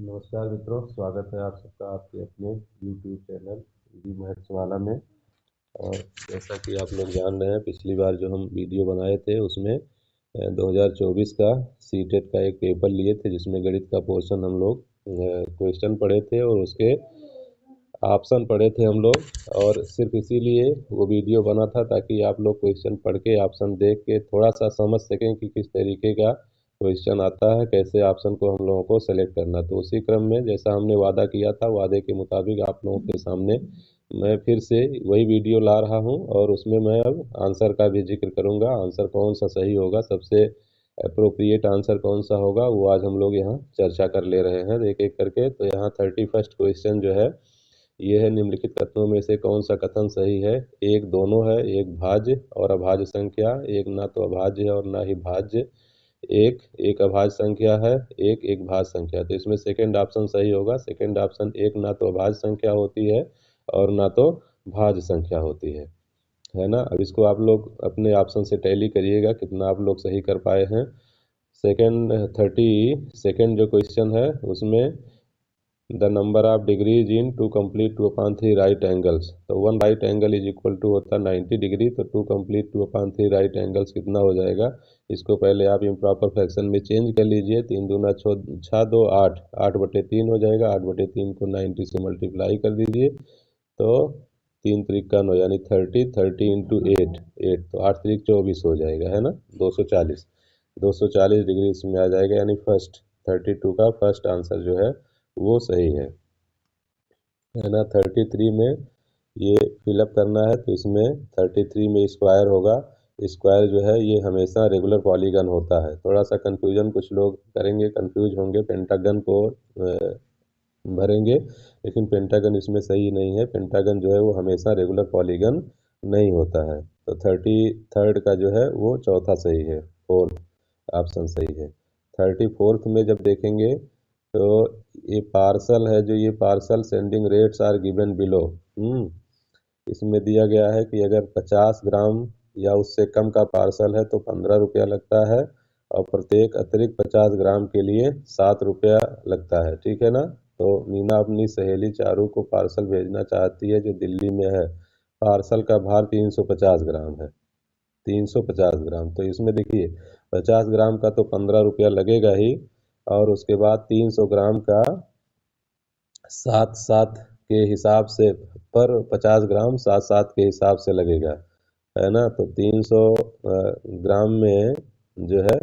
नमस्कार मित्रों, स्वागत है आप सबका आपके अपने YouTube चैनल जी मैथ्स वाला में। और जैसा कि आप लोग जान रहे हैं, पिछली बार जो हम वीडियो बनाए थे उसमें 2024 का सीटेट का एक पेपर लिए थे, जिसमें गणित का पोर्शन हम लोग क्वेश्चन पढ़े थे और उसके ऑप्शन पढ़े थे हम लोग। और सिर्फ इसीलिए वो वीडियो बना था ताकि आप लोग क्वेश्चन पढ़ के ऑप्शन देख के थोड़ा सा समझ सकें कि किस तरीके का क्वेश्चन आता है, कैसे ऑप्शन को हम लोगों को सेलेक्ट करना। तो उसी क्रम में जैसा हमने वादा किया था, वादे के मुताबिक आप लोगों के सामने मैं फिर से वही वीडियो ला रहा हूं और उसमें मैं अब आंसर का भी जिक्र करूंगा। आंसर कौन सा सही होगा, सबसे अप्रोप्रिएट आंसर कौन सा होगा, वो आज हम लोग यहाँ चर्चा कर ले रहे हैं एक एक करके। तो यहाँ 31st क्वेश्चन जो है ये है, निम्नलिखित कथनों में से कौन सा कथन सही है। एक दोनों है, एक भाज्य और अभाज्य संख्या, एक ना तो अभाज्य है और ना ही भाज्य, एक एक अभाज्य संख्या है, एक एक भाज्य संख्या। तो इसमें सेकंड ऑप्शन सही होगा। सेकंड ऑप्शन, एक ना तो अभाज्य संख्या होती है और ना तो भाज्य संख्या होती है ना। अब इसको आप लोग अपने ऑप्शन से टैली करिएगा कितना आप लोग सही कर पाए हैं। सेकंड 32nd जो क्वेश्चन है उसमें the number of degrees in to complete two upon three right angles. तो one right angle is equal to होता है 90 डिग्री। तो to complete two upon three right angles कितना हो जाएगा। इसको पहले आप इम्प्रॉपर फ्रैक्शन में चेंज कर लीजिए। 3 दूना 6 2 8, 8/3 हो जाएगा। 8/3 को 90 से मल्टीप्लाई कर दीजिए तो 3 3 9 यानी 30, 30 इंटू 8 तो 8 3 24 हो जाएगा, है ना। 240 डिग्री इसमें आ जाएगा, यानी फर्स्ट 32 का फर्स्ट आंसर जो है वो सही है ना। 33 में ये फिलअप करना है, तो इसमें 33 में स्क्वायर होगा। स्क्वायर जो है ये हमेशा रेगुलर पॉलीगन होता है। थोड़ा सा कंफ्यूजन कुछ लोग करेंगे, कंफ्यूज होंगे, पेंटागन को भरेंगे, लेकिन पेंटागन इसमें सही नहीं है। पेंटागन जो है वो हमेशा रेगुलर पॉलीगन नहीं होता है। तो 33rd का जो है वो चौथा सही है, फोर्थ ऑप्शन सही है। 34th में जब देखेंगे तो ये पार्सल है, जो ये parcel sending rates are given below. इसमें दिया गया है कि अगर 50 ग्राम या उससे कम का पार्सल है तो 15 रुपया लगता है और प्रत्येक अतिरिक्त 50 ग्राम के लिए 7 रुपया लगता है, ठीक है ना। तो मीना अपनी सहेली चारू को पार्सल भेजना चाहती है जो दिल्ली में है। पार्सल का भार 350 ग्राम है। 350 ग्राम, तो इसमें देखिए 50 ग्राम का तो 15 रुपया लगेगा ही, और उसके बाद 300 ग्राम का 7 7 के हिसाब से, पर 50 ग्राम 7 7 के हिसाब से लगेगा, है ना। तो 300 ग्राम में जो है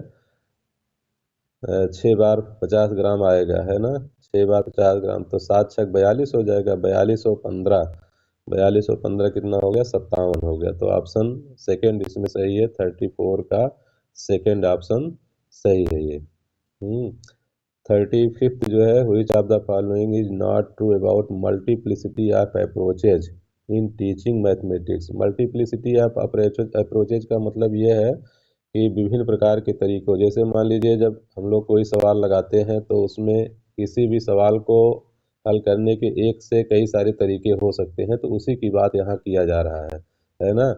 6 बार 50 ग्राम आएगा, है ना। 6 बार 50 ग्राम तो 7 छक 42 हो जाएगा। 4215 कितना हो गया, 57 हो गया। तो ऑप्शन सेकंड इसमें सही है। 34 का सेकंड ऑप्शन सही है ये। 35th जो है, which of the following is not true about multiplicity of approaches in teaching mathematics. Multiplicity of approaches का मतलब ये है कि विभिन्न प्रकार के तरीकों, जैसे मान लीजिए जब हम लोग कोई सवाल लगाते हैं तो उसमें किसी भी सवाल को हल करने के एक से कई सारे तरीके हो सकते हैं, तो उसी की बात यहाँ किया जा रहा है ना।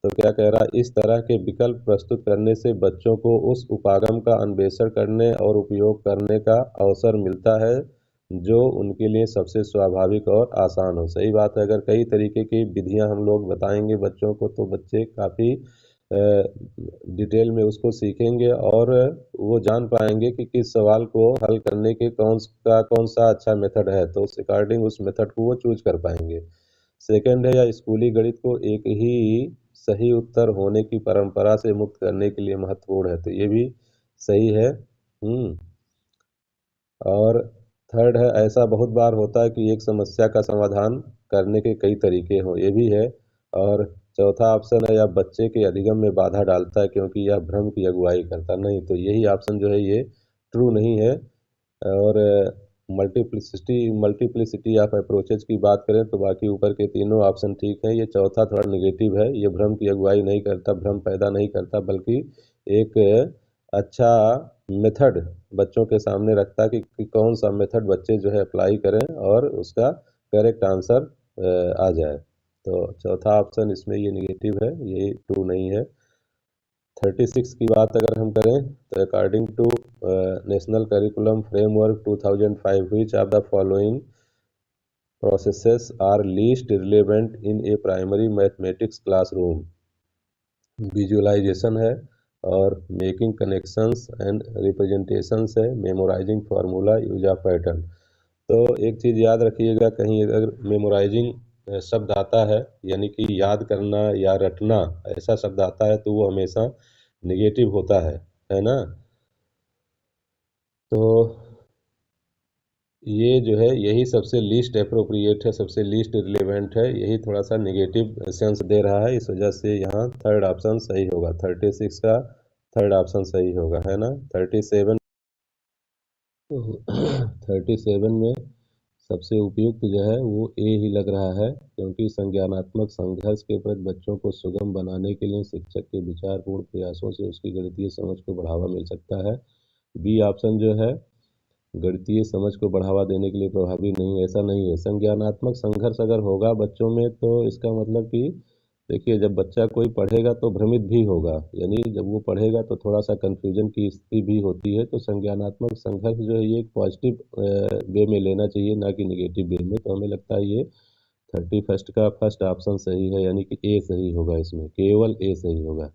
तो क्या कह रहा है, इस तरह के विकल्प प्रस्तुत करने से बच्चों को उस उपागम का अन्वेषण करने और उपयोग करने का अवसर मिलता है जो उनके लिए सबसे स्वाभाविक और आसान हो। सही बात है, अगर कई तरीके की विधियां हम लोग बताएंगे बच्चों को तो बच्चे काफ़ी डिटेल में उसको सीखेंगे और वो जान पाएंगे कि किस सवाल को हल करने के कौन सा अच्छा मेथड है, तो उस अकॉर्डिंग उस मेथड को वो चूज कर पाएंगे। सेकंड है, या स्कूली गणित को एक ही सही उत्तर होने की परंपरा से मुक्त करने के लिए महत्वपूर्ण है, तो ये भी सही है। और थर्ड है, ऐसा बहुत बार होता है कि एक समस्या का समाधान करने के कई तरीके हों, ये भी है। और चौथा ऑप्शन है, या बच्चे के अधिगम में बाधा डालता है क्योंकि यह भ्रम की अगुवाई करता नहीं, तो यही ऑप्शन जो है ये ट्रू नहीं है। और मल्टीप्लिसिटी ऑफ अप्रोचेज की बात करें तो बाकी ऊपर के तीनों ऑप्शन ठीक है। ये चौथा थोड़ा निगेटिव है, ये भ्रम की अगुवाई नहीं करता, भ्रम पैदा नहीं करता, बल्कि एक अच्छा मेथड बच्चों के सामने रखता है कि कौन सा मेथड बच्चे जो है अप्लाई करें और उसका करेक्ट आंसर आ जाए। तो चौथा ऑप्शन इसमें ये निगेटिव है, ये ट्रू नहीं है। 36 की बात अगर हम करें तो according to national curriculum framework 2005 which of the following processes are least relevant in a primary mathematics classroom? Visualisation है और मेकिंग कनेक्शंस एंड रिप्रेजेंटेशंस है, memorising formula, use of pattern. तो एक चीज़ याद रखिएगा, कहीं अगर मेमोराइजिंग शब्द आता है यानी कि याद करना या रटना ऐसा शब्द आता है तो वो हमेशा निगेटिव होता है ना। तो ये जो है यही सबसे लीस्ट अप्रोप्रिएट है, सबसे लीस्ट रिलेवेंट है, यही थोड़ा सा नेगेटिव सेंस दे रहा है, इस वजह से यहाँ थर्ड ऑप्शन सही होगा। 36 का थर्ड ऑप्शन सही होगा, है ना। 37 37 में सबसे उपयुक्त जो है वो ए ही लग रहा है, क्योंकि संज्ञानात्मक संघर्ष के प्रति बच्चों को सुगम बनाने के लिए शिक्षक के विचारपूर्ण प्रयासों से उसकी गणितीय समझ को बढ़ावा मिल सकता है। बी ऑप्शन जो है गणितीय समझ को बढ़ावा देने के लिए प्रभावी नहीं, ऐसा नहीं है। संज्ञानात्मक संघर्ष अगर होगा बच्चों में तो इसका मतलब कि देखिए, जब बच्चा कोई पढ़ेगा तो भ्रमित भी होगा, यानी जब वो पढ़ेगा तो थोड़ा सा कन्फ्यूजन की स्थिति भी होती है। तो संज्ञानात्मक संघर्ष जो है ये एक पॉजिटिव वे में लेना चाहिए, ना कि निगेटिव वे में। तो हमें लगता है ये 31 का फर्स्ट ऑप्शन सही है, यानी कि ए सही होगा, इसमें केवल ए सही होगा,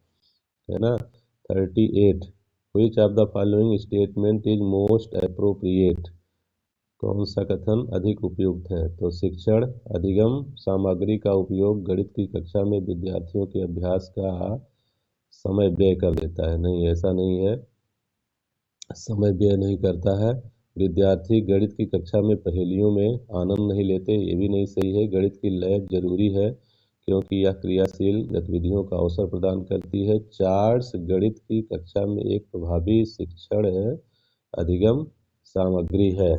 है ना। 38 which of the following statement is most appropriate? कौन सा कथन अधिक उपयुक्त है? तो शिक्षण अधिगम सामग्री का उपयोग गणित की कक्षा में विद्यार्थियों के अभ्यास का समय व्यय कर देता है। नहीं, ऐसा नहीं है, समय व्यय नहीं करता है। विद्यार्थी गणित की कक्षा में पहेलियों में आनंद नहीं लेते, ये भी नहीं सही है। गणित की लैब जरूरी है क्योंकि यह क्रियाशील गतिविधियों का अवसर प्रदान करती है। चार्ट्स गणित की कक्षा में एक प्रभावी शिक्षण है, अधिगम सामग्री है।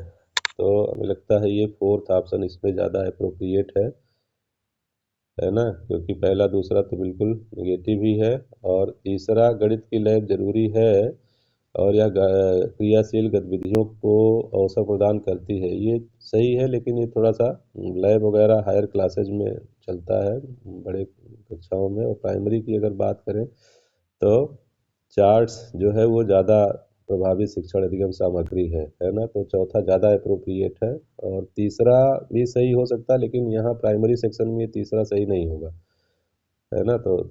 तो हमें लगता है ये फोर्थ ऑप्शन इसमें ज़्यादा अप्रोप्रिएट है ना, क्योंकि पहला दूसरा तो बिल्कुल निगेटिव ही है। और तीसरा गणित की लैब जरूरी है और यह क्रियाशील गतिविधियों को अवसर प्रदान करती है, ये सही है। लेकिन ये थोड़ा सा लैब वगैरह हायर क्लासेज में चलता है, बड़े कक्षाओं में। और प्राइमरी की अगर बात करें तो चार्ट्स जो है वो ज़्यादा प्रभावी शिक्षण अधिगम सामग्री है ना। तो चौथा ज़्यादा अप्रोप्रिएट है। और तीसरा भी सही हो सकता है, लेकिन यहाँ प्राइमरी सेक्शन में तीसरा सही नहीं होगा, है ना। तो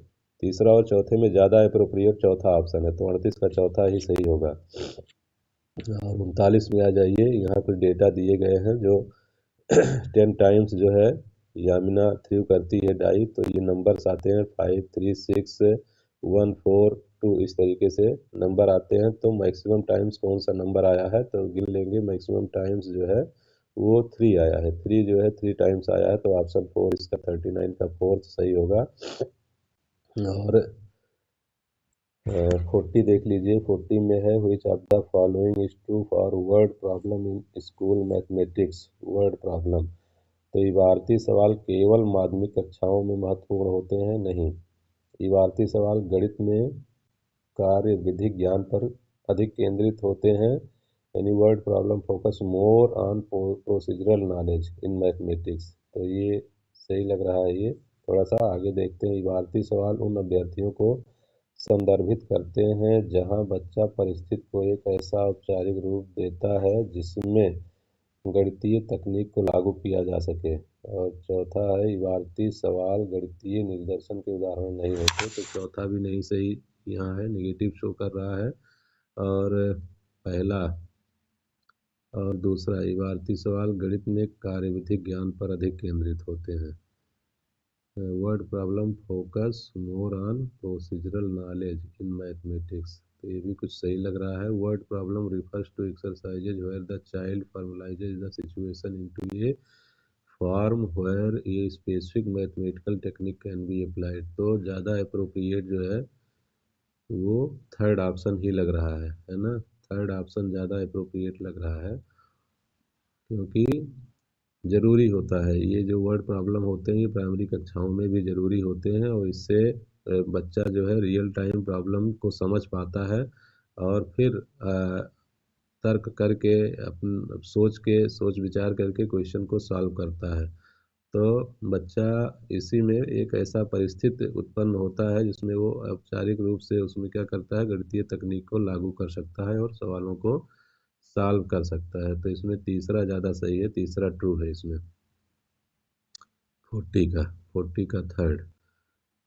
तीसरा और चौथे में ज़्यादा अप्रोप्रिएट चौथा ऑप्शन है, तो 38 का चौथा ही सही होगा। और 39 में आ जाइए, यहाँ कुछ डेटा दिए गए हैं जो 10 टाइम्स जो है यामिना थ्रू करती है डाई। तो ये नंबर्स आते हैं 5, 3, 6, 1, 4, 2, इस तरीके से नंबर आते हैं। तो मैक्सिमम टाइम्स कौन सा नंबर आया है, तो गिन लेंगे। मैक्सिमम टाइम्स जो है वो 3 आया है, 3 जो है 3 टाइम्स आया है, तो ऑप्शन 4 इसका 39 का फोर्थ सही होगा। और 40 देख लीजिए, 40 में है which of the following is true for word problem in school mathematics? Word problem, तो इबारती सवाल केवल माध्यमिक कक्षाओं में महत्वपूर्ण होते हैं? नहीं, इबारती सवाल गणित में कार्य विधिक ज्ञान पर अधिक केंद्रित होते हैं, यानी word problem focus more on procedural knowledge in mathematics. तो ये सही लग रहा है। ये थोड़ा सा आगे देखते हैं। इबारती सवाल उन अभ्यर्थियों को संदर्भित करते हैं जहां बच्चा परिस्थिति को एक ऐसा औपचारिक रूप देता है जिसमें गणितीय तकनीक को लागू किया जा सके। और चौथा है इबारती सवाल गणितीय निदर्शन के उदाहरण नहीं होते, तो चौथा भी नहीं सही यहाँ है, नेगेटिव शो कर रहा है। और पहला और दूसरा इबारती सवाल गणित में कार्यविधिक ज्ञान पर अधिक केंद्रित होते हैं। Word problem focus more on procedural knowledge in mathematics, तो ये भी कुछ सही लग रहा है। Word problem refers to exercises where the child formulises the situation into a form where a specific mathematical technique can be applied. तो ज़्यादा अप्रोप्रिएट जो है वो थर्ड ऑप्शन ही लग रहा है ना। थर्ड ऑप्शन ज़्यादा अप्रोप्रिएट लग रहा है, क्योंकि ज़रूरी होता है। ये जो वर्ड प्रॉब्लम होते हैं ये प्राइमरी कक्षाओं में भी ज़रूरी होते हैं, और इससे बच्चा जो है रियल टाइम प्रॉब्लम को समझ पाता है और फिर तर्क करके अपन सोच विचार करके क्वेश्चन को सॉल्व करता है। तो बच्चा इसी में एक ऐसा परिस्थिति उत्पन्न होता है जिसमें वो औपचारिक रूप से उसमें क्या करता है, गणितीय तकनीक को लागू कर सकता है और सवालों को सॉल्व कर सकता है। तो इसमें तीसरा ज़्यादा सही है, तीसरा ट्रू है इसमें। 40 का थर्ड।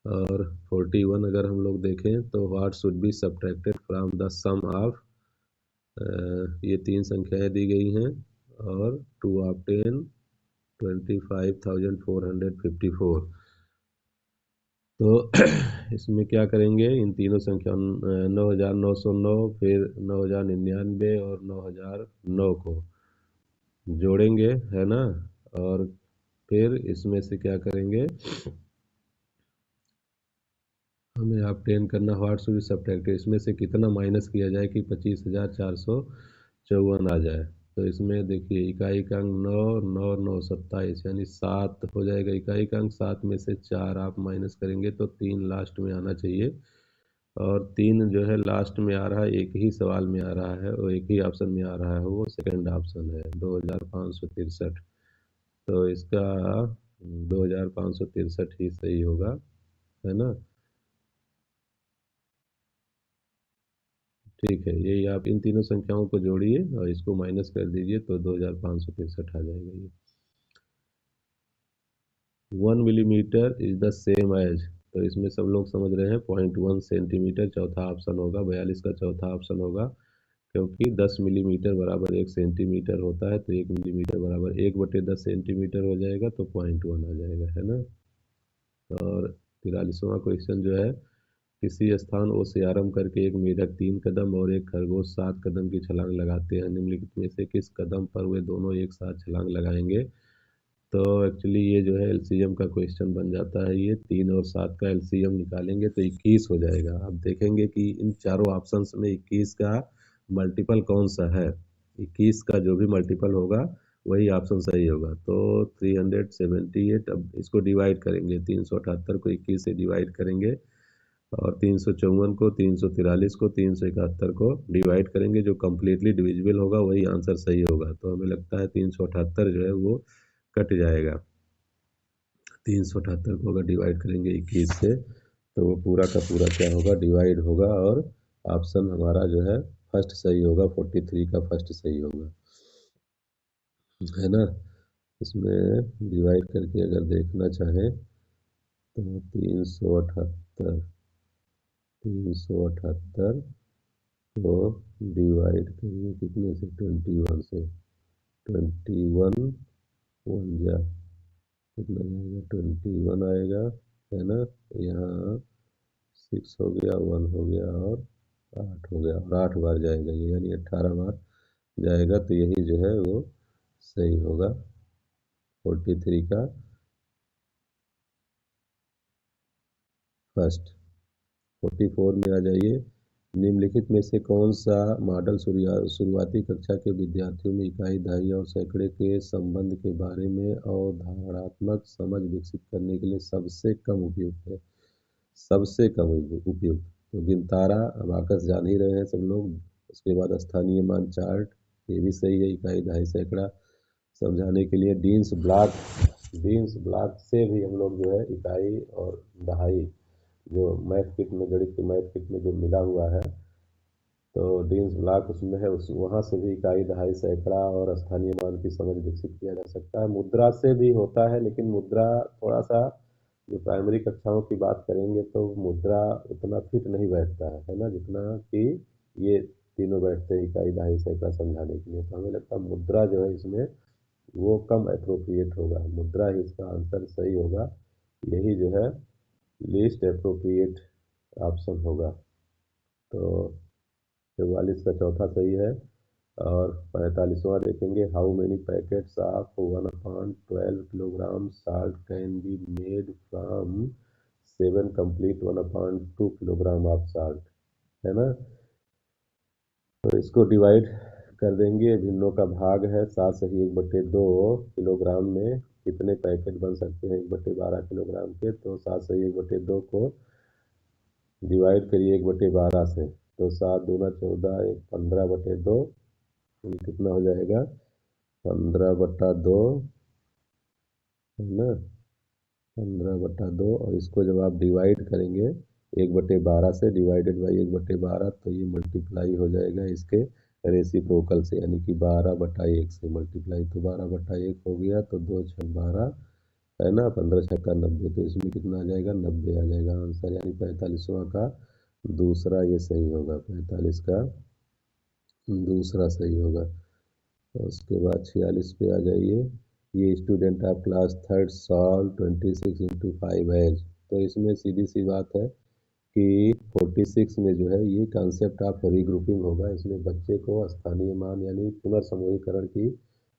और 41 अगर हम लोग देखें तो what should be subtracted from the sum of, ये तीन संख्याएं दी गई हैं और टू ऑब्टेन 25,454। तो इसमें क्या करेंगे, इन तीनों संख्या 9,909, फिर 9,099 और 9,009 को जोड़ेंगे, है ना। और फिर इसमें से क्या करेंगे, हमें ऑब्टेन करना व्हाट शुड बी सब्ट्रैक्टेड, इसमें से कितना माइनस किया जाए कि 25,454 आ जाए। तो इसमें देखिए इकाई का अंक 9, 9 9 27, यानी 7 हो जाएगा इकाई का अंक। 7 में से 4 आप माइनस करेंगे तो 3 लास्ट में आना चाहिए। और 3 जो है लास्ट में आ रहा है, एक ही सवाल में आ रहा है और एक ही ऑप्शन में आ रहा है, वो सेकंड ऑप्शन है 2,563। तो इसका 2,563 ही सही होगा, है ना। ठीक है, यही आप इन तीनों संख्याओं को जोड़िए और इसको माइनस कर दीजिए तो 2,563 आ जाएगा ये। 1 millimetre is the same as, तो इसमें सब लोग समझ रहे हैं 0.1 सेंटीमीटर चौथा ऑप्शन होगा, 42 का चौथा ऑप्शन होगा। क्योंकि 10 मिलीमीटर बराबर 1 सेंटीमीटर होता है, तो 1 मिलीमीटर बराबर 1/10 सेंटीमीटर हो जाएगा, तो 0.1 आ जाएगा, है ना। और 43वां क्वेश्चन जो है, किसी स्थान ओ से आरंभ करके एक मेढक 3 कदम और एक खरगोश 7 कदम की छलांग लगाते हैं, निम्नलिखित में से किस कदम पर वे दोनों एक साथ छलांग लगाएंगे। तो एक्चुअली ये जो है एलसीएम का क्वेश्चन बन जाता है, ये 3 और 7 का एलसीएम निकालेंगे तो 21 हो जाएगा। अब देखेंगे कि इन चारों ऑप्शंस में 21 का मल्टीपल कौन सा है। 21 का जो भी मल्टीपल होगा वही ऑप्शन सही होगा। तो 378, अब इसको डिवाइड करेंगे, 378 को 21 से डिवाइड करेंगे और 354 को, 343 को, 371 को डिवाइड करेंगे। जो कम्प्लीटली डिविजिबल होगा वही आंसर सही होगा। तो हमें लगता है 378 जो है वो कट जाएगा। 378 को अगर डिवाइड करेंगे 21 से तो वो पूरा का पूरा क्या होगा, डिवाइड होगा और ऑप्शन हमारा जो है फर्स्ट सही होगा, 43 का फर्स्ट सही होगा, है ना। इसमें डिवाइड करके अगर देखना चाहें तो 378, 378 को डिवाइड करिए कितने से, 21 से। 21 वन जा कितना जाएगा, 21 आएगा, है ना। यहाँ 6 हो गया, 1 हो गया और 8 हो गया, और 8 बार जाएगा ये, यानी 18 बार जाएगा। तो यही जो है वो सही होगा 43 का फर्स्ट। 44 में आ जाइए, निम्नलिखित में से कौन सा मॉडल शुरुआती कक्षा के विद्यार्थियों में इकाई, दहाई और सैकड़े के संबंध के बारे में अवधारणात्मक समझ विकसित करने के लिए सबसे कम उपयुक्त है। सबसे कम उपयुक्त तो गिनतारा, अबाकस जान ही रहे हैं सब लोग। उसके बाद स्थानीय मान चार्ट, ये भी सही है। इकाई, दहाई, सैकड़ा समझाने के लिए डीन्स ब्लॉक, डीन्स ब्लॉक से भी हम लोग जो है इकाई और दहाई, जो मैथ किट में, गणित के मैथ किट में जो मिला हुआ है, तो डीन्स ब्लॉक उसमें है, उस वहाँ से भी इकाई, दहाई, सैकड़ा और स्थानीय मान की समझ विकसित किया जा सकता है। मुद्रा से भी होता है, लेकिन मुद्रा थोड़ा सा, जो प्राइमरी कक्षाओं की बात करेंगे तो मुद्रा उतना फिट नहीं बैठता है ना, जितना कि ये तीनों बैठते हैं इकाई, दहाई, सैकड़ा समझाने के लिए। तो हमें लगता है मुद्रा जो है इसमें वो कम अप्रोप्रिएट होगा, मुद्रा ही इसका आंसर सही होगा। यही जो है लीस्ट अप्रोप्रिएट ऑप्शन होगा। तो 44 का चौथा सही है। और 45वां देखेंगे, how many packets of 1/12 kilogram salt can be made from 7 complete 1/2 kilogram of salt, है ना। तो इसको डिवाइड कर देंगे, भिन्नों का भाग है 7 सही 1/2 किलोग्राम में कितने पैकेट बन सकते हैं 1/12 किलोग्राम के। तो 7 सही 1/2 को डिवाइड करिए 1/12 से, तो 7 दूना 14, एक 15/2, ये कितना हो जाएगा 15/2, है ना। 15/2, और इसको जब आप डिवाइड करेंगे 1/12 से, डिवाइडेड बाई 1/12, तो ये मल्टीप्लाई हो जाएगा इसके रेसिप्रोकल से, यानी कि 12/1 से मल्टीप्लाई, तो 12/1 हो गया, तो 2×6 = 12 है ना, 15×6 = 90, तो इसमें कितना आ जाएगा, 90 आ जाएगा आंसर, यानी 45वां का दूसरा ये सही होगा, 45 का दूसरा सही होगा। तो उसके बाद 46 पे आ जाइए। ये student of class third solve 26 × 5 as, तो इसमें सीधी सी बात है कि 46 में जो है ये कॉन्सेप्ट ऑफ रीग्रुपिंग होगा। इसमें बच्चे को स्थानीय मान यानी पुनर्समूहीकरण की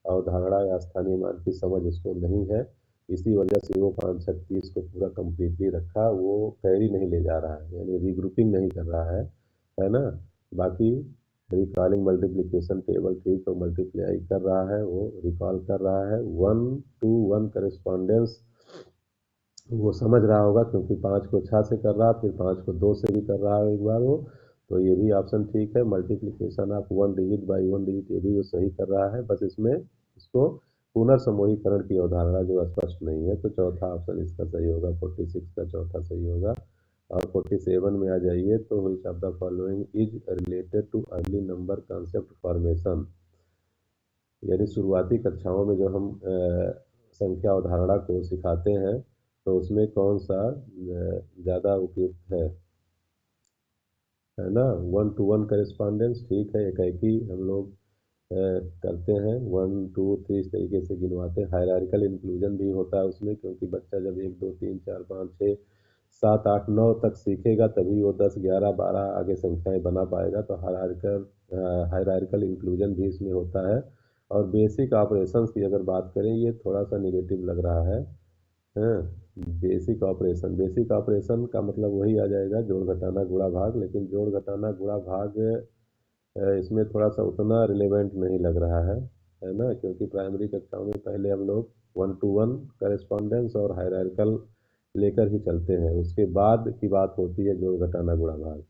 अवधारणा या स्थानीय मान की समझ उसको नहीं है, इसी वजह से वो 5×30 को पूरा कम्प्लीटली रखा, वो कैरी नहीं ले जा रहा है, यानी रीग्रुपिंग नहीं कर रहा है ना। बाकी रिकॉलिंग मल्टीप्लिकेशन टेबल ठीक, और मल्टीप्लाई कर रहा है, वो रिकॉल कर रहा है, 1-to-1 करेस्पॉन्डेंस वो समझ रहा होगा, क्योंकि 5 को 6 से कर रहा, फिर 5 को 2 से भी कर रहा है एक बार वो, तो ये भी ऑप्शन ठीक है। Multiplication of 1 digit by 1 digit, ये भी वो सही कर रहा है, बस इसमें इसको पुनर्समूहीकरण की अवधारणा जो स्पष्ट नहीं है, तो चौथा ऑप्शन इसका सही होगा, 46 का चौथा सही होगा। और 47 में आ जाइए, तो which of the following is related too early number concept formation, यानी शुरुआती कक्षाओं में जो हम संख्या अवधारणा को सिखाते हैं, तो उसमें कौन सा ज़्यादा उपयुक्त है ना। 1-to-1 करेस्पॉन्डेंस ठीक है, एकाएकी हम लोग करते हैं, 1, 2, 3 इस तरीके से गिनवाते हैं। हायरार्किकल इंक्लूजन भी होता है उसमें, क्योंकि बच्चा जब 1, 2, 3, 4, 5, 6, 7, 8, 9 तक सीखेगा, तभी वो 10, 11, 12 आगे संख्याएं बना पाएगा, तो हायरार्किकल इंक्लूजन भी इसमें होता है। और बेसिक ऑपरेशंस की अगर बात करें, ये थोड़ा सा निगेटिव लग रहा है। हाँ, बेसिक ऑपरेशन का मतलब वही आ जाएगा, जोड़ घटाना गुणा भाग, लेकिन जोड़ घटाना गुणा भाग इसमें थोड़ा सा उतना रिलेवेंट नहीं लग रहा है ना, क्योंकि प्राइमरी कक्षाओं में पहले हम लोग 1-to-1 करेस्पॉन्डेंस और हायरार्किकल लेकर ही चलते हैं, उसके बाद की बात होती है जोड़ घटाना गुणा भाग,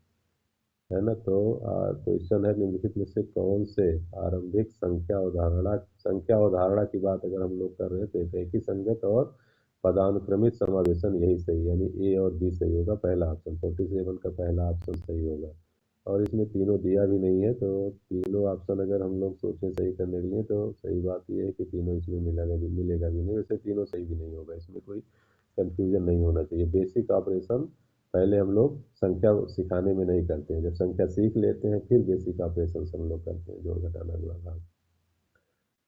है ना। तो क्वेश्चन है, निम्नलिखित में से कौन से आरंभिक संख्या अवधारणा की बात अगर हम लोग कर रहे हैं, तो एकी संगत और पदानुक्रमित समावेशन यही सही, यानी ए और बी सही होगा, पहला ऑप्शन 47 का पहला ऑप्शन सही होगा। और इसमें तीनों दिया भी नहीं है, तो तीनों ऑप्शन अगर हम लोग सोचें सही करने के लिए, तो सही बात यह है कि तीनों इसमें मिलेगा भी नहीं, वैसे तीनों सही भी नहीं होगा, इसमें कोई कंफ्यूजन नहीं होना चाहिए। बेसिक ऑपरेशन पहले हम लोग संख्या सिखाने में नहीं करते हैं, जब संख्या सीख लेते हैं फिर बेसिक ऑपरेशन हम लोग करते हैं, जोड़ घटाना गुणा भाग।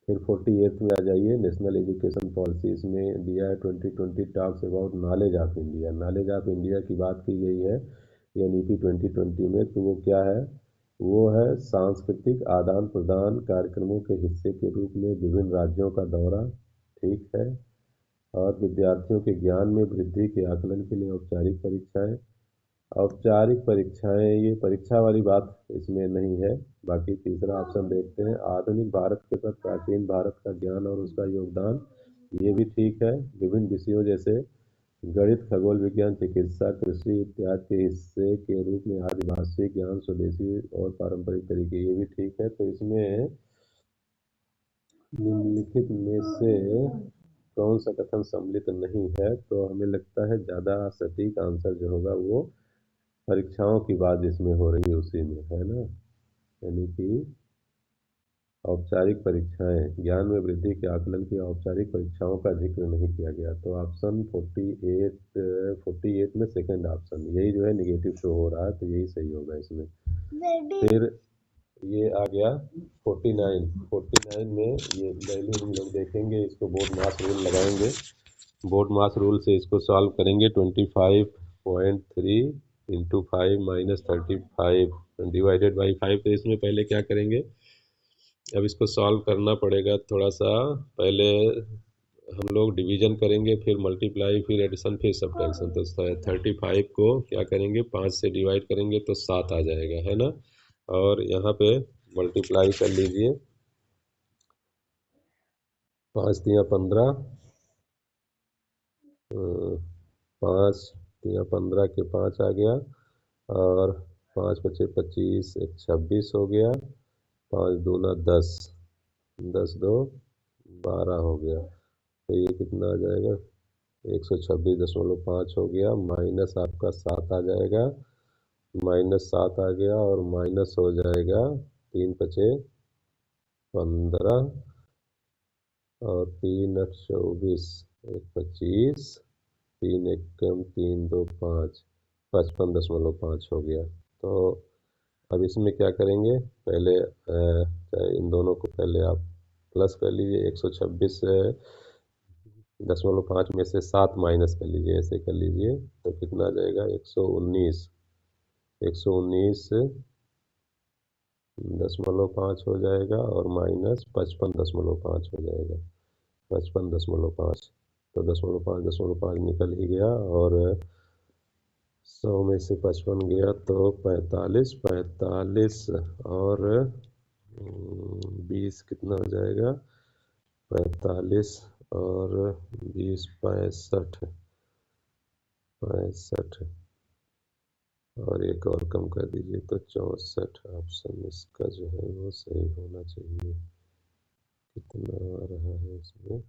फिर 48 में आ जाइए, नेशनल एजुकेशन पॉलिसी, इसमें दिया है 2020 talks about knowledge of India. Knowledge of India की बात की गई है एनईपी 2020 में, तो वो क्या है, वो है सांस्कृतिक आदान प्रदान कार्यक्रमों के हिस्से के रूप में विभिन्न राज्यों का दौरा, ठीक है। और विद्यार्थियों के ज्ञान में वृद्धि के आकलन के लिए औपचारिक परीक्षाएं, ये परीक्षा वाली बात इसमें नहीं है। बाकी तीसरा ऑप्शन देखते हैं, आधुनिक भारत के प्रति प्राचीन भारत का ज्ञान और उसका योगदान, ये भी ठीक है। विभिन्न विषयों जैसे गणित, खगोल विज्ञान, चिकित्सा, कृषि इत्यादि के हिस्से के रूप में आदिवासी ज्ञान, स्वदेशी और पारंपरिक तरीके, ये भी ठीक है। तो इसमें निम्नलिखित में से कौन सा कथन सम्मिलित नहीं है, तो हमें लगता है ज़्यादा सटीक आंसर जो होगा वो परीक्षाओं की बात इसमें हो रही है उसी में, है ना, यानी कि औपचारिक परीक्षाएं, ज्ञान में वृद्धि के आकलन की औपचारिक परीक्षाओं का जिक्र नहीं किया गया, तो ऑप्शन 48 में सेकंड ऑप्शन यही जो है निगेटिव शो हो रहा है, तो यही सही होगा इसमें। फिर ये आ गया 49 में, ये वैल्यू हम लोग देखेंगे, इसको बोर्ड मास रूल लगाएंगे, बोर्ड मास रूल से इसको सॉल्व करेंगे। 25.3 × 5 - 35 डिवाइडेड बाई 5, तो इसमें पहले क्या करेंगे, अब इसको सॉल्व करना पड़ेगा थोड़ा सा, पहले हम लोग डिवीजन करेंगे, फिर मल्टीप्लाई, फिर एडिशन, फिर सब्ट्रैक्शन। तो 35 को क्या करेंगे, 5 से डिवाइड करेंगे तो 7 आ जाएगा, है ना। और यहाँ पे मल्टीप्लाई कर लीजिए, 5 × 15, 5 × 15 के 5 आ गया, और 5×5 = 25, 26 हो गया, 5×2 = 10, 10×2 = 12 हो गया, तो ये कितना आ जाएगा, 126.5 हो गया, माइनस आपका 7 आ जाएगा, -7 आ गया, और माइनस हो जाएगा 3 पचे 15 और 3 8 24, 1 25, 3 1 कम 3 2 5, 55.5 हो गया। तो अब इसमें क्या करेंगे, पहले इन दोनों को पहले आप प्लस कर लीजिए। 126.5 में से 7 माइनस कर लीजिए, ऐसे कर लीजिए तो कितना आ जाएगा 119, 119.5 हो जाएगा और माइनस 55.5 हो जाएगा, 55.5। तो 0.5 निकल ही गया और 100 में से 55 गया तो 45, 45 और 20 कितना हो जाएगा, 45 और 20 65, 65 और एक और कम कर दीजिए तो 64। ऑप्शन इसका जो है वो सही होना चाहिए। कितना आ रहा है इसमें,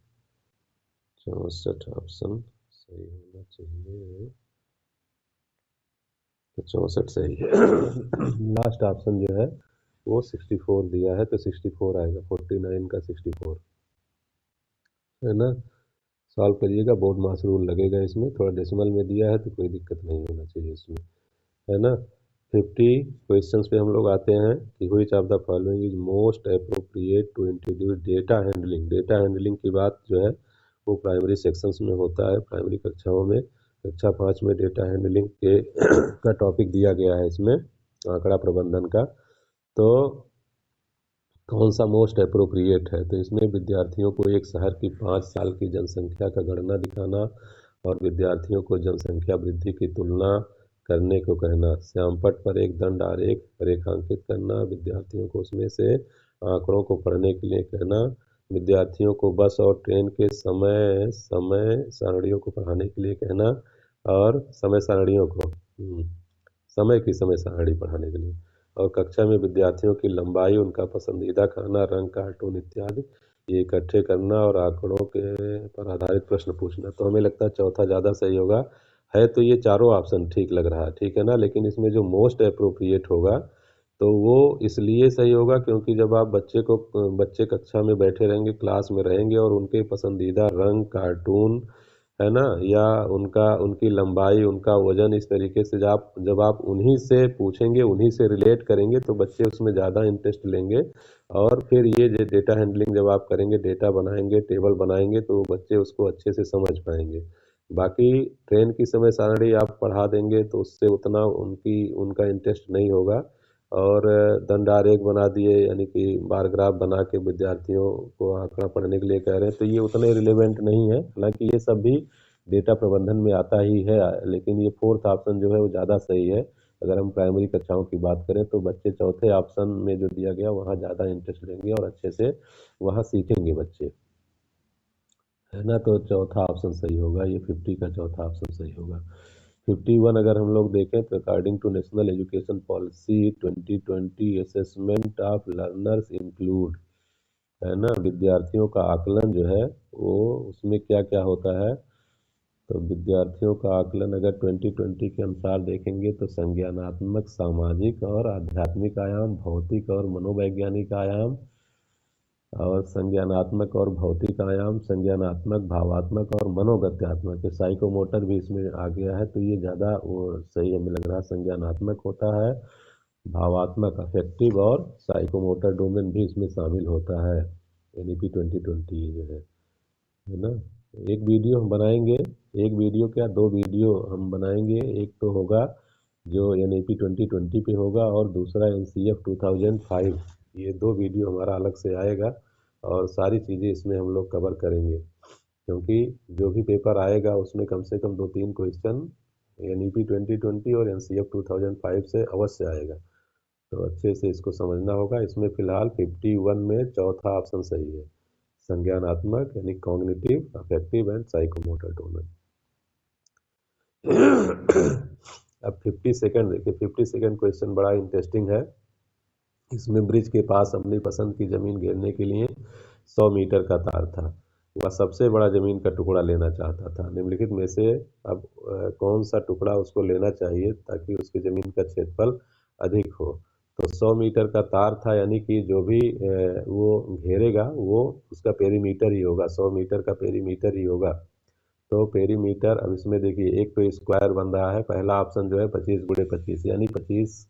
64 ऑप्शन सही होना चाहिए, तो 64 सही है। लास्ट ऑप्शन जो है वो 64 दिया है तो 64 आएगा, 49 का 64 है ना। सॉल्व करिएगा, बोर्ड मास रूल लगेगा इसमें, थोड़ा डेसिमल में दिया है तो कोई दिक्कत नहीं होना चाहिए इसमें, है ना। 50 क्वेश्चंस पे हम लोग आते हैं कि which of the following is most appropriate to introduce data handling. Data handling की बात जो है वो प्राइमरी सेक्शंस में होता है, प्राइमरी कक्षाओं में। कक्षा 5 में डेटा हैंडलिंग के का टॉपिक दिया गया है इसमें, आंकड़ा प्रबंधन का। तो कौन सा मोस्ट अप्रोप्रिएट है, तो इसमें विद्यार्थियों को एक शहर की 5 साल की जनसंख्या का गणना दिखाना और विद्यार्थियों को जनसंख्या वृद्धि की तुलना करने को कहना, श्यामपट्ट पर एक दंड आरेख रेखांकित करना, विद्यार्थियों को उसमें से आंकड़ों को पढ़ने के लिए कहना, विद्यार्थियों को बस और ट्रेन के समय समय सारणियों को पढ़ाने के लिए कहना और समय सारणियों को समय की समय सारणी पढ़ाने के लिए, और कक्षा में विद्यार्थियों की लंबाई, उनका पसंदीदा खाना, रंग, कार्टून इत्यादि ये इकट्ठे करना और आंकड़ों के पर आधारित प्रश्न पूछना। तो हमें लगता है चौथा ज़्यादा सही होगा। है तो ये चारों ऑप्शन ठीक लग रहा है, ठीक है ना, लेकिन इसमें जो मोस्ट अप्रोप्रिएट होगा तो वो इसलिए सही होगा क्योंकि जब आप बच्चे कक्षा में बैठे रहेंगे, क्लास में रहेंगे और उनके पसंदीदा रंग, कार्टून, है ना, या उनकी लंबाई, उनका वजन, इस तरीके से जब आप उन्हीं से पूछेंगे, उन्हीं से रिलेट करेंगे तो बच्चे उसमें ज़्यादा इंटरेस्ट लेंगे। और फिर ये जो डेटा हैंडलिंग जब आप करेंगे, डेटा बनाएंगे, टेबल बनाएंगे तो बच्चे उसको अच्छे से समझ पाएंगे। बाकी ट्रेन की समय सारणी आप पढ़ा देंगे तो उससे उतना उनका इंटरेस्ट नहीं होगा। और दंड आरेख बना दिए यानी कि बार ग्राफ बना के विद्यार्थियों को आंकड़ा पढ़ने के लिए कह रहे हैं तो ये उतने रिलेवेंट नहीं है। हालांकि ये सब भी डेटा प्रबंधन में आता ही है, लेकिन ये फोर्थ ऑप्शन जो है वो ज़्यादा सही है। अगर हम प्राइमरी कक्षाओं की बात करें तो बच्चे चौथे ऑप्शन में जो दिया गया वहाँ ज़्यादा इंटरेस्ट लेंगे और अच्छे से वहाँ सीखेंगे बच्चे, है ना। तो चौथा ऑप्शन सही होगा, ये 50 का चौथा ऑप्शन सही होगा। 51 अगर हम लोग देखें तो according to national education policy 2020 assessment of learners include, है ना, विद्यार्थियों का आकलन जो है वो उसमें क्या क्या होता है। तो विद्यार्थियों का आकलन अगर 2020 के अनुसार देखेंगे तो संज्ञानात्मक, सामाजिक और आध्यात्मिक आयाम, भौतिक और मनोवैज्ञानिक आयाम, और संज्ञानात्मक और भौतिक आयाम, संज्ञानात्मक, भावात्मक और मनोगत्यात्मक, साइकोमोटर भी इसमें आ गया है तो ये ज़्यादा वो सही हमें लग रहा है। संज्ञानात्मक होता है, भावात्मक अफेक्टिव और साइकोमोटर डोमेन भी इसमें शामिल होता है। एनईपी 2020 जो है ना। एक वीडियो हम बनाएंगे, एक वीडियो क्या, दो वीडियो हम बनाएंगे। एक तो होगा जो एनईपी 2020 पे होगा और दूसरा एनसीएफ 2005, ये दो वीडियो हमारा अलग से आएगा और सारी चीज़ें इसमें हम लोग कवर करेंगे क्योंकि जो भी पेपर आएगा उसमें कम से कम 2-3 क्वेश्चन एनईपी 2020 और एनसीएफ 2005 से अवश्य आएगा, तो अच्छे से इसको समझना होगा। इसमें फिलहाल 51 में चौथा ऑप्शन सही है, संज्ञानात्मक यानी cognitive, affective and psychomotor domain. अब 52nd देखिए, 52nd क्वेश्चन बड़ा इंटरेस्टिंग है। इसमें ब्रिज के पास अपनी पसंद की ज़मीन घेरने के लिए 100 मीटर का तार था। वह सबसे बड़ा ज़मीन का टुकड़ा लेना चाहता था। निम्नलिखित में से अब कौन सा टुकड़ा उसको लेना चाहिए ताकि उसकी ज़मीन का क्षेत्रफल अधिक हो। तो 100 मीटर का तार था, यानी कि जो भी वो घेरेगा वो उसका पेरीमीटर ही होगा, 100 मीटर का पेरीमीटर ही होगा। तो पेरीमीटर, अब इसमें देखिए एक तो स्क्वायर बन रहा है, पहला ऑप्शन जो है 25 × 25, यानी 25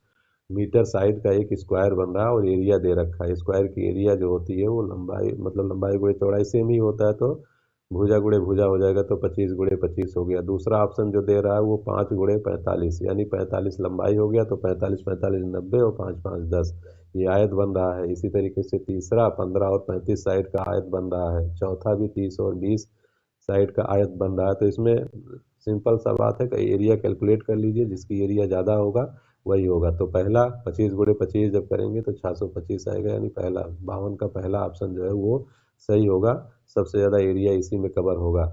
मीटर साइड का एक स्क्वायर बन रहा है और एरिया दे रखा है। स्क्वायर की एरिया जो होती है वो लंबाई, मतलब लंबाई गुणे चौड़ाई सेम ही होता है, तो भुजा गुणे भुजा हो जाएगा, तो 25 × 25 हो गया। दूसरा ऑप्शन जो दे रहा है वो 5 × 45, यानी 45 लंबाई हो गया, तो 45 45 90 और 5 5 10, ये आयत बन रहा है। इसी तरीके से तीसरा 15 और 35 साइड का आयत बन रहा है। चौथा भी 30 और 20 साइड का आयत बन रहा है। तो इसमें सिंपल सा बात है कि एरिया कैलकुलेट कर लीजिए, जिसकी एरिया ज़्यादा होगा वही होगा। तो पहला 25 × 25 जब करेंगे तो 625 आएगा, यानी पहला 52 का पहला ऑप्शन जो है वो सही होगा। सबसे ज़्यादा एरिया इसी में कवर होगा,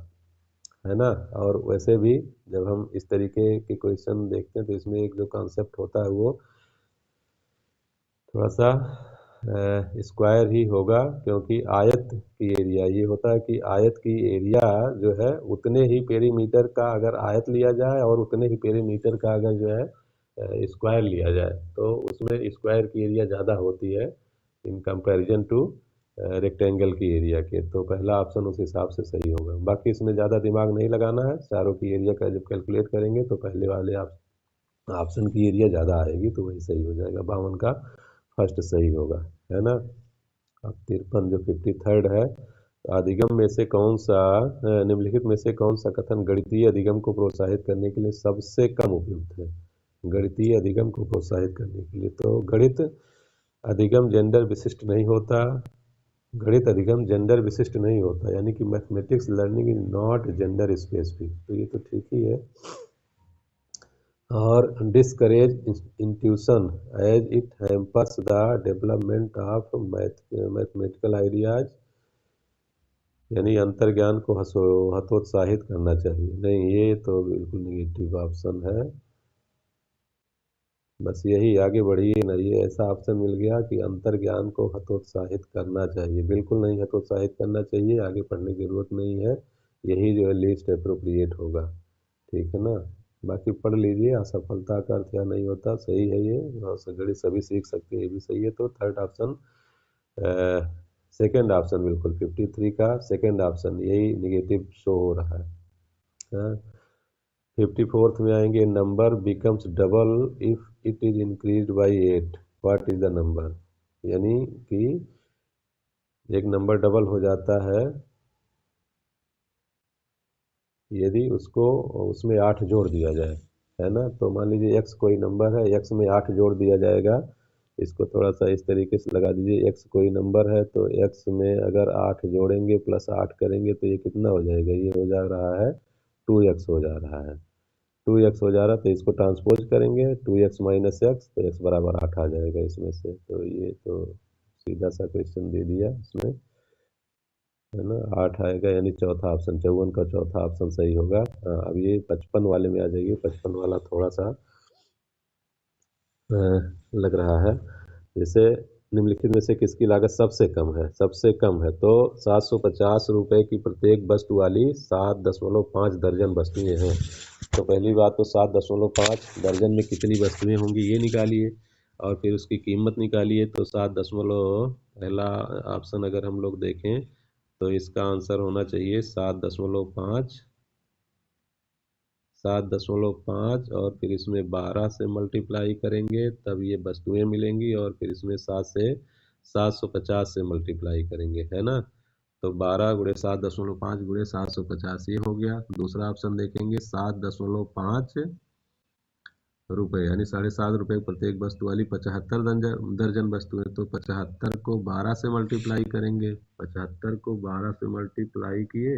है ना। और वैसे भी जब हम इस तरीके के क्वेश्चन देखते हैं तो इसमें एक जो कॉन्सेप्ट होता है वो थोड़ा सा स्क्वायर ही होगा, क्योंकि आयत की एरिया ये होता है कि आयत की एरिया जो है उतने ही पेरीमीटर का अगर आयत लिया जाए और उतने ही पेरीमीटर का अगर जो है स्क्वायर लिया जाए, तो उसमें स्क्वायर की एरिया ज़्यादा होती है इन कंपैरिजन टू रेक्टेंगल की एरिया के। तो पहला ऑप्शन उस हिसाब से सही होगा। बाकी इसमें ज़्यादा दिमाग नहीं लगाना है, चारों की एरिया का जब कैलकुलेट करेंगे तो पहले वाले ऑप्शन की एरिया ज़्यादा आएगी, तो वही सही हो जाएगा। 52 का फर्स्ट सही होगा, है ना। अब 53 जो 53rd है, अधिगम में से कौन सा निम्नलिखित में से कौन सा कथन गणितीय अधिगम को प्रोत्साहित करने के लिए सबसे कम उपयुक्त है। गणितीय अधिगम को प्रोत्साहित करने के लिए तो गणित अधिगम जेंडर विशिष्ट नहीं होता। गणित अधिगम जेंडर विशिष्ट नहीं होता, यानी कि mathematics learning is not gender specific, तो ये तो ठीक ही है। और discourage intuition as it hampers the development of mathematical ideas, यानी अंतर्ज्ञान को हतोत्साहित करना चाहिए। नहीं, ये तो बिल्कुल निगेटिव ऑप्शन है। बस यही, आगे बढ़िए ना, ये ऐसा ऑप्शन मिल गया कि अंतर्ज्ञान को हतोत्साहित करना चाहिए। बिल्कुल नहीं हतोत्साहित करना चाहिए, आगे पढ़ने की जरूरत नहीं है। यही जो है लीस्ट अप्रोप्रिएट होगा, ठीक है ना। बाकी पढ़ लीजिए, असफलता का अर्थ क्या नहीं होता, सही है ये, और गणित सभी सीख सकते हैं, ये भी सही है। तो थर्ड ऑप्शन, सेकेंड ऑप्शन, बिल्कुल 53 का सेकेंड ऑप्शन यही निगेटिव शो हो रहा है। हाँ। 54th में आएंगे, number becomes double if it is increased by 8, what is the number, यानी कि एक नंबर डबल हो जाता है यदि उसको उसमें 8 जोड़ दिया जाए, है ना। तो मान लीजिए एक्स कोई नंबर है, एक्स में 8 जोड़ दिया जाएगा। इसको थोड़ा सा इस तरीके से लगा दीजिए, एक्स कोई नंबर है तो एक्स में अगर 8 जोड़ेंगे प्लस 8 करेंगे तो ये कितना हो जाएगा, ये हो जा रहा है 2x हो जा रहा है। 2x हो जा रहा है, तो इसको ट्रांसपोज करेंगे 2x माइनस एक्स, तो x बराबर 8 आ जाएगा इसमें से। तो ये तो सीधा सा क्वेश्चन दे दिया इसमें, है ना। 8 आएगा, यानी चौथा ऑप्शन, 54 का चौथा ऑप्शन सही होगा। अब ये 55 वाले में आ जाइए। 55 वाला थोड़ा सा लग रहा है, जैसे निम्नलिखित में से किसकी लागत सबसे कम है। सबसे कम है तो 750 रुपये की प्रत्येक वस्तु वाली 7.5 दर्जन वस्तुएं हैं। तो पहली बात तो 7.5 दर्जन में कितनी वस्तुएं होंगी ये निकालिए, और फिर उसकी कीमत निकालिए। तो 7 दशमलव, पहला ऑप्शन अगर हम लोग देखें तो इसका आंसर होना चाहिए 7.5, 7.5, और फिर इसमें 12 से मल्टीप्लाई करेंगे तब ये वस्तुएं मिलेंगी, और फिर इसमें 7 से 750 से मल्टीप्लाई करेंगे, है ना। तो 12 गुणे 7.5 गुणे 750 ये हो गया। दूसरा ऑप्शन देखेंगे 7.5 रुपये, यानी 7.5 रुपये प्रत्येक वस्तु वाली 75 दर्जन वस्तुएं। तो 75 को 12 से मल्टीप्लाई करेंगे, 75 को 12 से मल्टीप्लाई किए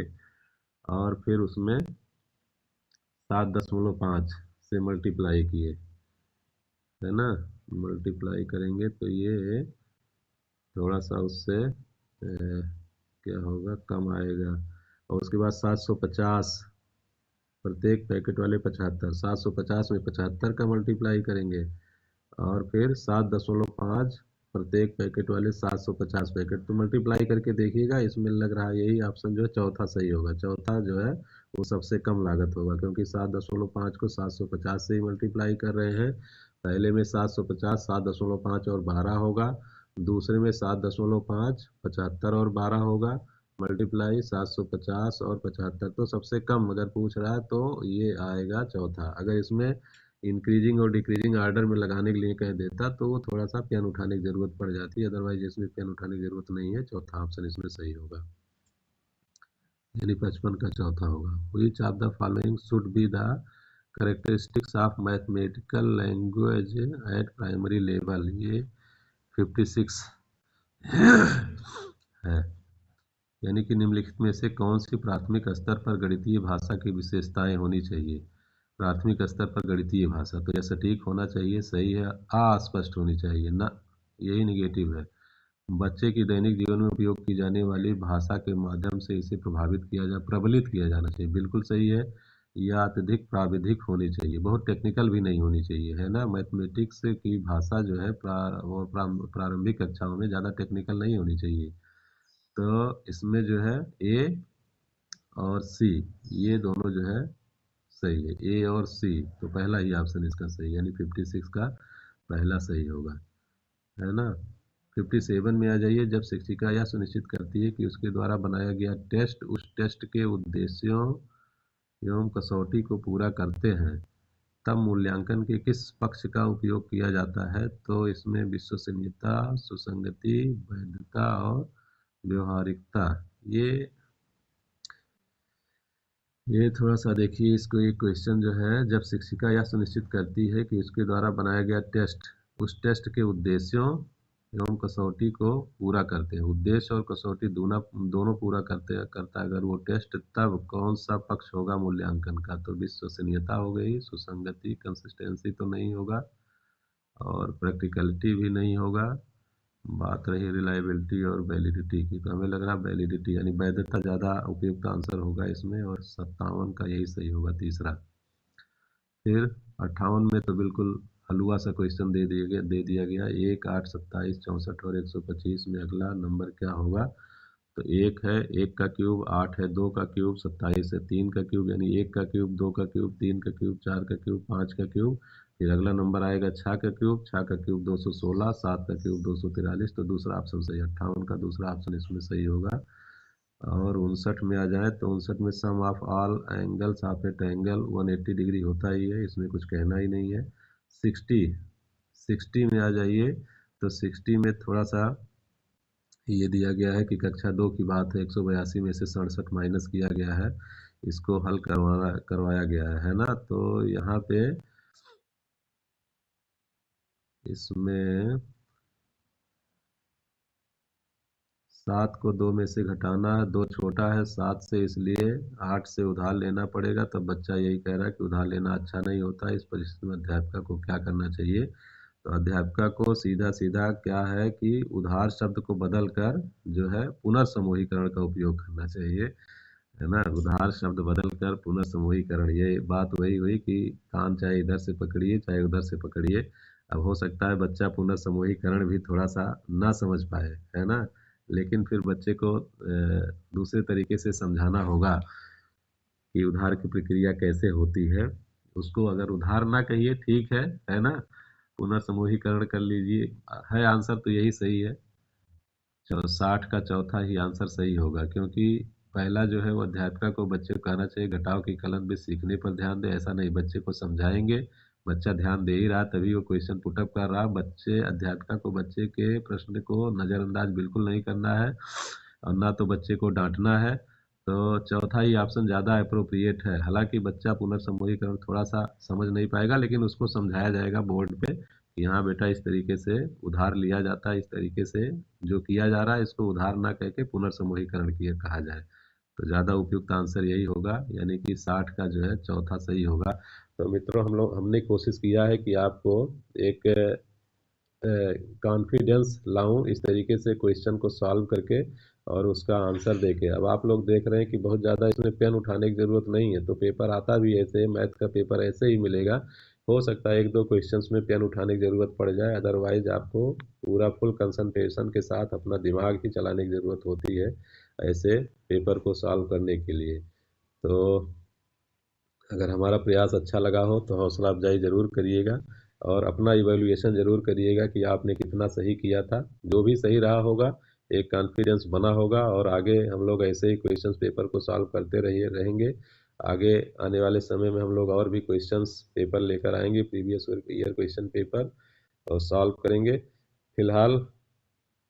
और फिर उसमें 7.5 से मल्टीप्लाई किए, है ना। मल्टीप्लाई करेंगे तो ये थोड़ा सा उससे क्या होगा, कम आएगा। और उसके बाद 750 प्रत्येक पैकेट वाले 75, 750 में 75 का मल्टीप्लाई करेंगे, और फिर 7.5 प्रत्येक पैकेट वाले 750 पैकेट। तो मल्टीप्लाई करके देखिएगा, इसमें लग रहा है यही ऑप्शन जो है चौथा सही होगा। चौथा जो है वो सबसे कम लागत होगा, क्योंकि 7.5 को 750 से ही मल्टीप्लाई कर रहे हैं, पहले में 750, 7.5 और 12 होगा, दूसरे में 7.5, 75 और 12 होगा, मल्टीप्लाई 750 और 75। तो सबसे कम अगर पूछ रहा है तो ये आएगा चौथा। अगर इसमें इंक्रीजिंग और डिक्रीजिंग आर्डर में लगाने के लिए कह देता तो वो थोड़ा सा पेन उठाने की जरूरत पड़ जाती है, अदरवाइज इसमें पेन उठाने की जरूरत नहीं है। चौथा ऑप्शन इसमें सही होगा, यानी 55 का चौथा होगा। Which of the following should be the characteristics of mathematical language eight primary level. ये 56 है, यानी कि निम्नलिखित में से कौन सी प्राथमिक स्तर पर गणितीय भाषा की विशेषताएं होनी चाहिए। प्राथमिक स्तर पर गणितीय भाषा, तो यह सटीक होना चाहिए, सही है। अस्पष्ट होनी चाहिए ना, यही निगेटिव है। बच्चे की दैनिक जीवन में उपयोग की जाने वाली भाषा के माध्यम से इसे प्रबलित किया जाना चाहिए, बिल्कुल सही है। या अत्यधिक प्राविधिक होनी चाहिए, बहुत टेक्निकल भी नहीं होनी चाहिए, है ना। मैथमेटिक्स की भाषा जो है प्रारंभिक कक्षाओं में ज़्यादा टेक्निकल नहीं होनी चाहिए। तो इसमें जो है ए और सी, ये दोनों जो है सही है, ए और सी। तो पहला ही ऑप्शन इसका सही, यानी 56 का पहला सही होगा, है ना। 57 में आ जाइए। जब शिक्षिका यह सुनिश्चित करती है कि उसके द्वारा बनाया गया टेस्ट उस टेस्ट के उद्देश्यों एवं कसौटी को पूरा करते हैं, तब मूल्यांकन के किस पक्ष का उपयोग किया जाता है। तो इसमें विश्वसनीयता, सुसंगति, वैधता और व्यवहारिकता। ये थोड़ा सा देखिए इसको। एक क्वेश्चन जो है, जब शिक्षिका यह सुनिश्चित करती है कि उसके द्वारा बनाया गया टेस्ट उस टेस्ट के उद्देश्यों एवं कसौटी को पूरा करते हैं। उद्देश्य और कसौटी दोनों पूरा करता है अगर वो टेस्ट, तब कौन सा पक्ष होगा मूल्यांकन का। तो विश्वसनीयता हो गई, सुसंगति, कंसिस्टेंसी तो नहीं होगा, और प्रैक्टिकलिटी भी नहीं होगा। बात रही रिलायबिलिटी और वैलिडिटी की, तो हमें लग रहा है वैलिडिटी यानी वैधता ज़्यादा उपयुक्त आंसर होगा इसमें, और 57 का यही सही होगा, तीसरा। फिर 58 में तो बिल्कुल हलवा सा क्वेश्चन दे दिया गया 1, 8, 27, 64 और 125 में अगला नंबर क्या होगा। तो 1 है, 1 का क्यूब, 8 है, 2 का क्यूब, 27 है, 3 का क्यूब यानी 1 का क्यूब, 2 का क्यूब, 3 का क्यूब, 4 का क्यूब, 5 का क्यूब। फिर अगला नंबर आएगा 6 का क्यूब, 6 का क्यूब 216, 7 का क्यूब 243। तो दूसरा ऑप्शन सही, 58 का दूसरा ऑप्शन इसमें सही होगा। और 59 में आ जाए तो 59 में sum of all angles of a triangle 180 degree होता ही है, इसमें कुछ कहना ही नहीं है। 60 में आ जाइए तो 60 में थोड़ा सा ये दिया गया है कि कक्षा 2 की बात है, 182 में से 67 माइनस किया गया है, इसको हल करवाया गया है ना। तो यहाँ पे इसमें 7 को 2 में से घटाना है, 2 छोटा है 7 से, इसलिए 8 से उधार लेना पड़ेगा। तब बच्चा यही कह रहा है कि उधार लेना अच्छा नहीं होता। इस परिस्थिति में अध्यापिका को क्या करना चाहिए। तो अध्यापिका को सीधा सीधा क्या है कि उधार शब्द को बदल कर जो है पुनर्समूहीकरण का उपयोग करना चाहिए, है ना। उधार शब्द बदल कर पुनर्समूहीकरण, ये बात वही हुई कि कान चाहे इधर से पकड़िए चाहे उधर से पकड़िए। अब हो सकता है बच्चा पुनर्समूहीकरण भी थोड़ा सा ना समझ पाए, है ना, लेकिन फिर बच्चे को दूसरे तरीके से समझाना होगा कि उधार की प्रक्रिया कैसे होती है। उसको अगर उधार ना कहिए, ठीक है ना, पुनर्समूहीकरण कर लीजिए। है आंसर तो यही सही है, 60 का चौथा ही आंसर सही होगा, क्योंकि पहला जो है वो अध्यापिका को बच्चे को कहना चाहिए घटाव की कलन भी सीखने पर ध्यान दे, ऐसा नहीं बच्चे को समझाएंगे, बच्चा ध्यान दे ही रहा तभी वो क्वेश्चन पुटअप कर रहा। बच्चे अध्यापिका को बच्चे के प्रश्न को नज़रअंदाज बिल्कुल नहीं करना है, और ना तो बच्चे को डांटना है। तो चौथा ही ऑप्शन ज़्यादा अप्रोप्रिएट है। हालांकि बच्चा पुनर्समूहीकरण थोड़ा सा समझ नहीं पाएगा, लेकिन उसको समझाया जाएगा बोर्ड पे कि हाँ बेटा इस तरीके से उधार लिया जाता है, इस तरीके से जो किया जा रहा है इसको उधार ना कह के पुनर्समूहीकरण किया कहा जाए। तो ज़्यादा उपयुक्त आंसर यही होगा, यानी कि 60 का जो है चौथा सही होगा। तो मित्रों हमने कोशिश किया है कि आपको एक कॉन्फिडेंस लाऊं इस तरीके से क्वेश्चन को सॉल्व करके और उसका आंसर देके। अब आप लोग देख रहे हैं कि बहुत ज़्यादा इसमें पेन उठाने की ज़रूरत नहीं है, तो पेपर आता भी ऐसे, मैथ का पेपर ऐसे ही मिलेगा। हो सकता है एक दो क्वेश्चंस में पेन उठाने की ज़रूरत पड़ जाए, अदरवाइज आपको पूरा फुल कंसंट्रेशन के साथ अपना दिमाग ही चलाने की ज़रूरत होती है ऐसे पेपर को सॉल्व करने के लिए। तो अगर हमारा प्रयास अच्छा लगा हो तो हौसला अफजाई ज़रूर करिएगा। और अपना इवैल्यूएशन ज़रूर करिएगा कि आपने कितना सही किया था। जो भी सही रहा होगा, एक कॉन्फिडेंस बना होगा और आगे हम लोग ऐसे ही क्वेश्चंस पेपर को सॉल्व करते रहेंगे। आगे आने वाले समय में हम लोग और भी क्वेश्चंस पेपर लेकर आएंगे, प्रीवियस ईयर क्वेश्चन पेपर, और सॉल्व करेंगे। फिलहाल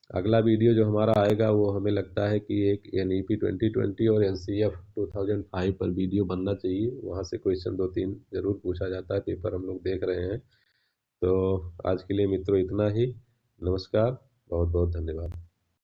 अगला वीडियो जो हमारा आएगा वो हमें लगता है कि एक NEP 2020 और NCF 2005 पर वीडियो बनना चाहिए। वहाँ से क्वेश्चन 2-3 ज़रूर पूछा जाता है, पेपर हम लोग देख रहे हैं। तो आज के लिए मित्रों इतना ही। नमस्कार, बहुत बहुत धन्यवाद।